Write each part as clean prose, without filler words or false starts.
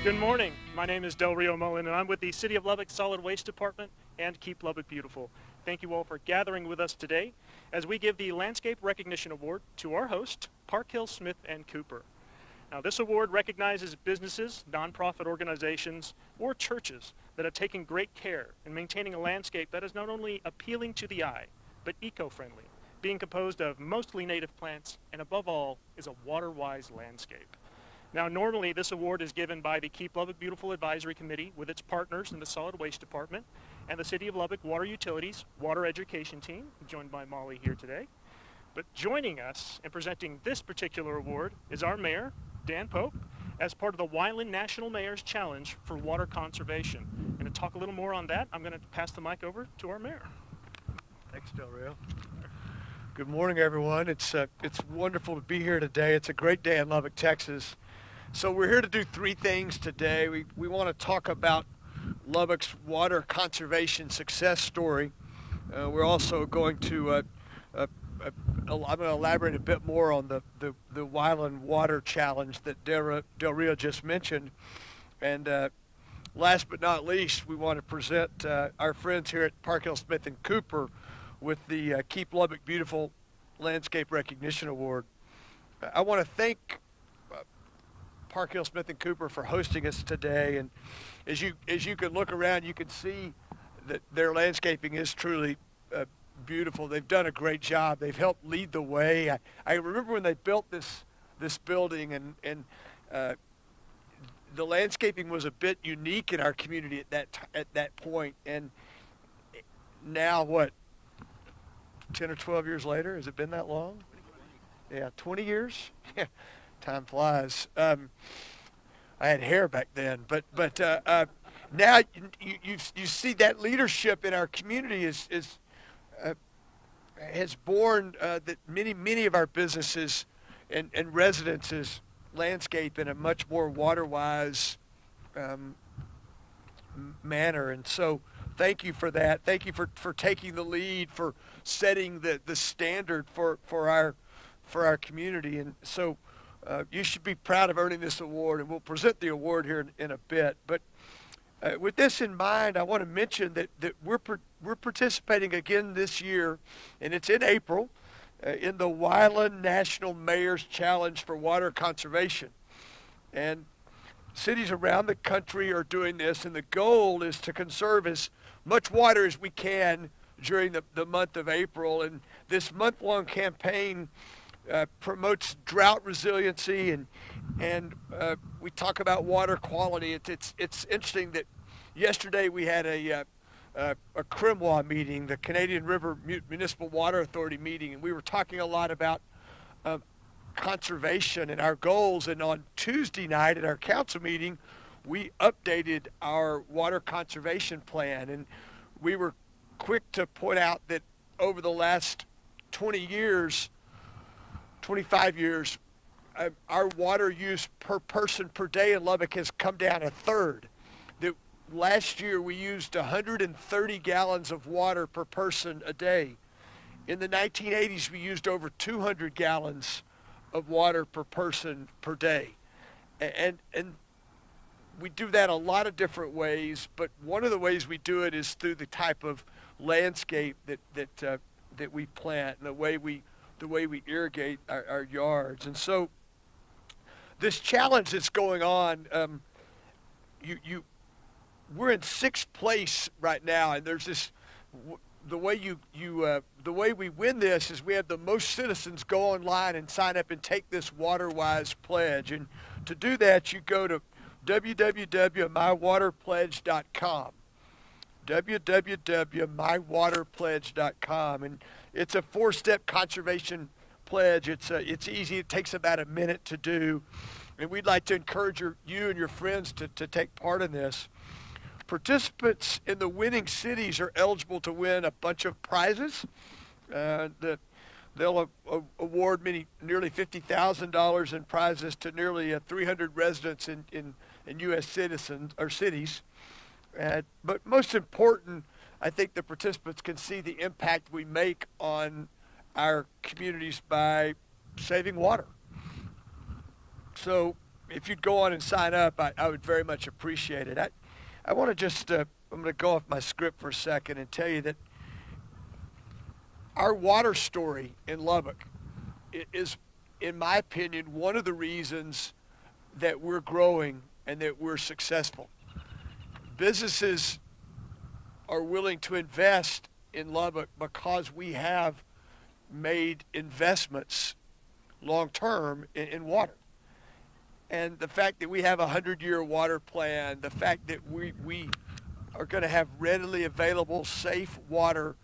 Good morning. My name is Del Rio Mullen, and I'm with the City of Lubbock Solid Waste Department and Keep Lubbock Beautiful. Thank you all for gathering with us today as we give the Landscape Recognition Award to our host, ParkHill, Smith & Cooper. Now, this award recognizes businesses, nonprofit organizations, or churches that have taken great care in maintaining a landscape that is not only appealing to the eye, but eco-friendly, being composed of mostly native plants, and above all, is a water-wise landscape. Now, normally this award is given by the Keep Lubbock Beautiful Advisory Committee with its partners in the Solid Waste Department and the City of Lubbock Water Utilities Water Education Team, joined by Molly here today. But joining us and presenting this particular award is our mayor, Dan Pope, as part of the Wyland National Mayor's Challenge for Water Conservation. And to talk a little more on that, I'm going to pass the mic over to our mayor. Thanks, Del Rio. Good morning, everyone. It's wonderful to be here today. It's a great day in Lubbock, Texas. So we're here to do three things today. We want to talk about Lubbock's water conservation success story. We're also going to I'm going to elaborate a bit more on the Wyland Water Challenge that Del Rio just mentioned. And last but not least, we want to present our friends here at ParkHill, Smith & Cooper with the Keep Lubbock Beautiful Landscape Recognition Award. I want to thank ParkHill, Smith & Cooper for hosting us today. And as you can look around, you can see that their landscaping is truly beautiful. They've done a great job. They've helped lead the way. I remember when they built this building, and the landscaping was a bit unique in our community at that point. And now, what, 10 or 12 years later? Has it been that long? Yeah, 20 years? Yeah, time flies. I had hair back then, but now you see that leadership in our community has borne that many of our businesses and residences landscape in a much more water-wise manner. And so thank you for that. Thank you for taking the lead, for setting the standard for our community. And so you should be proud of earning this award, and we'll present the award here in a bit. But with this in mind, I want to mention that we're participating again this year, and it's in April, in the Wyland National Mayor's Challenge for Water Conservation. And cities around the country are doing this, and the goal is to conserve as much water as we can during the month of April. And this month-long campaign promotes drought resiliency, and we talk about water quality. It's interesting that yesterday we had a CRMWA meeting, the Canadian River Municipal Water Authority meeting, and we were talking a lot about conservation and our goals. And on Tuesday night at our council meeting, we updated our water conservation plan, and we were quick to point out that over the last 25 years, our water use per person per day in Lubbock has come down a third. Last year we used 130 gallons of water per person a day. In the 1980s, we used over 200 gallons of water per person per day. And we do that a lot of different ways, but one of the ways we do it is through the type of landscape that we plant and the way we irrigate our yards. And so this challenge that's going on, we're in sixth place right now, and there's this. The way we win this is we have the most citizens go online and sign up and take this WaterWise pledge. And to do that, you go to www.mywaterpledge.com. www.mywaterpledge.com, and it's a 4-step conservation pledge. It's easy. It takes about a minute to do, and we'd like to encourage you and your friends to take part in this. Participants in the winning cities are eligible to win a bunch of prizes. They'll award nearly $50,000 in prizes to nearly 300 residents in U.S. citizens or cities. But most important, I think the participants can see the impact we make on our communities by saving water. So if you'd go on and sign up, I would very much appreciate it. I want to just, I'm going to go off my script for a second and tell you that our water story in Lubbock is, in my opinion, one of the reasons that we're growing and that we're successful. Businesses are willing to invest in Lubbock because we have made investments long-term in water. And the fact that we have a 100-year water plan, the fact that we are going to have readily available, safe water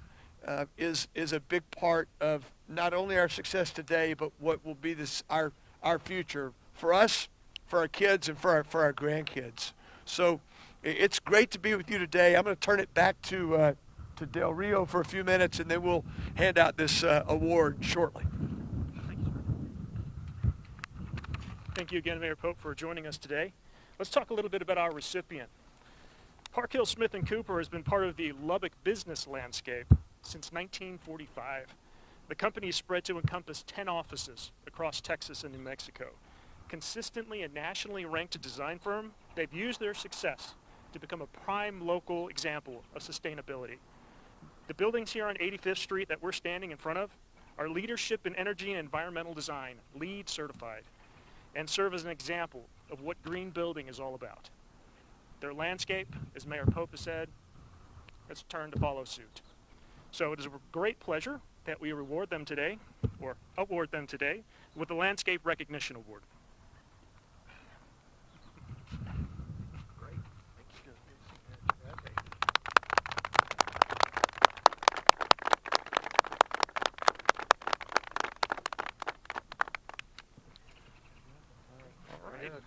is a big part of not only our success today, but what will be our future for us, for our kids, and for our grandkids. So it's great to be with you today. I'm going to turn it back to Del Rio for a few minutes, and then we'll hand out this award shortly. Thank you again, Mayor Pope, for joining us today. Let's talk a little bit about our recipient. ParkHill Smith & Cooper has been part of the Lubbock business landscape since 1945. The company is spread to encompass 10 offices across Texas and New Mexico. Consistently a nationally ranked design firm, they've used their success to become a prime local example of sustainability. The buildings here on 85th Street that we're standing in front of are Leadership in Energy and Environmental Design, LEED certified, and serve as an example of what green building is all about. Their landscape, as Mayor Pope has said, has turned to follow suit. So it is a great pleasure that we award them today with the Landscape Recognition Award.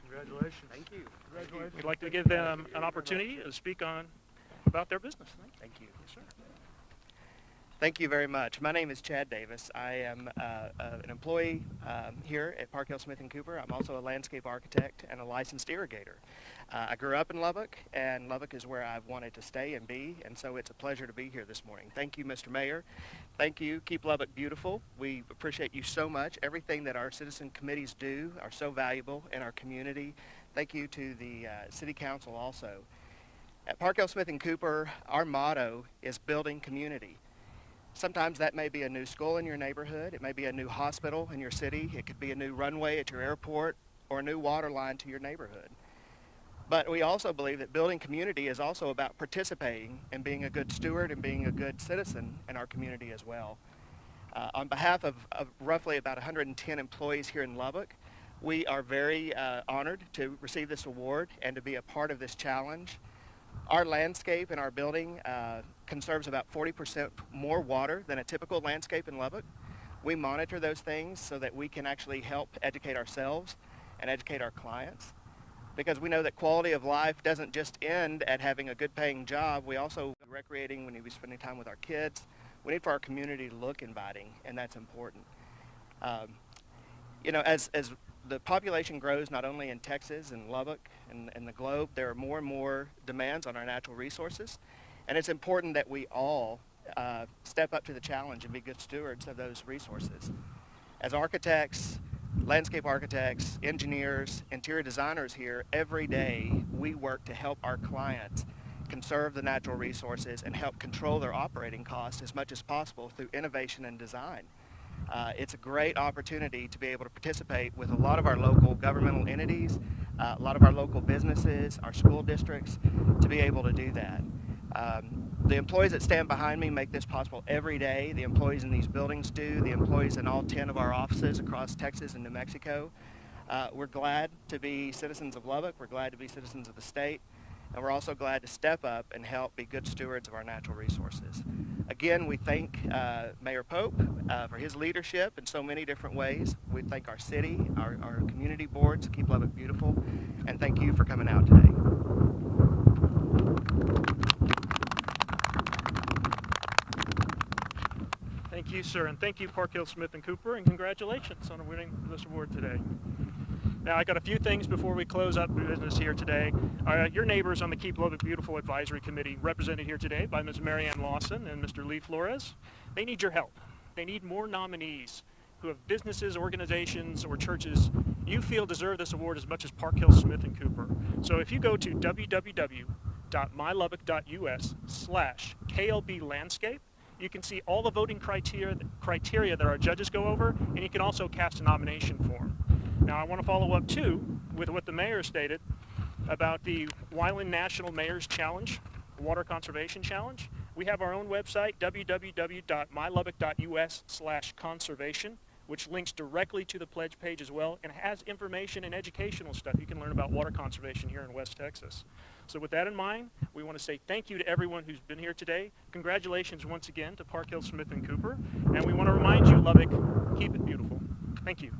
Congratulations. Thank you. Congratulations. We'd like to give them an opportunity to speak about their business. Thank you. Yes, sir. Thank you very much. My name is Chad Davis. I am an employee here at ParkHill Smith & Cooper. I'm also a landscape architect and a licensed irrigator. I grew up in Lubbock, and Lubbock is where I've wanted to stay and be, and so it's a pleasure to be here this morning. Thank you, Mr. Mayor. Thank you, Keep Lubbock Beautiful. We appreciate you so much. Everything that our citizen committees do are so valuable in our community. Thank you to the City Council also. At ParkHill Smith & Cooper, our motto is building community. Sometimes that may be a new school in your neighborhood. It may be a new hospital in your city. It could be a new runway at your airport or a new water line to your neighborhood. But we also believe that building community is also about participating and being a good steward and being a good citizen in our community as well. On behalf of roughly about 110 employees here in Lubbock, we are very honored to receive this award and to be a part of this challenge. Our landscape in our building conserves about 40% more water than a typical landscape in Lubbock. We monitor those things so that we can actually help educate ourselves and educate our clients, because we know that quality of life doesn't just end at having a good paying job. We also recreating, we need to be spending time with our kids. We need for our community to look inviting, and that's important. As the population grows not only in Texas and Lubbock and the globe, there are more and more demands on our natural resources, and it's important that we all step up to the challenge and be good stewards of those resources. As architects, landscape architects, engineers, interior designers here, every day we work to help our clients conserve the natural resources and help control their operating costs as much as possible through innovation and design. It's a great opportunity to be able to participate with a lot of our local governmental entities, a lot of our local businesses, our school districts, to be able to do that. The employees that stand behind me make this possible every day. The employees in these buildings do. The employees in all 10 of our offices across Texas and New Mexico. We're glad to be citizens of Lubbock. We're glad to be citizens of the state. And we're also glad to step up and help be good stewards of our natural resources. Again, we thank Mayor Pope for his leadership in so many different ways. We thank our city, our community boards, Keep Lubbock Beautiful, and thank you for coming out today. Thank you, sir, and thank you, ParkHill Smith & Cooper, and congratulations on winning this award today. Now, I got a few things before we close up business here today. Your neighbors on the Keep Lubbock Beautiful Advisory Committee, represented here today by Ms. Marianne Lawson and Mr. Lee Flores, they need your help. They need more nominees who have businesses, organizations, or churches you feel deserve this award as much as Park Hill, Smith and Cooper. So if you go to www.mylubbock.us/KLB landscape, you can see all the voting criteria that our judges go over, and you can also cast a nomination form. Now I want to follow up too with what the mayor stated about the Wyland National Mayor's Challenge, Water Conservation Challenge. We have our own website, www.mylubbock.us/conservation, which links directly to the pledge page as well and has information and educational stuff you can learn about water conservation here in West Texas. So with that in mind, we want to say thank you to everyone who's been here today. Congratulations once again to Park Hill, Smith and Cooper. And we want to remind you, Lubbock, keep it beautiful. Thank you.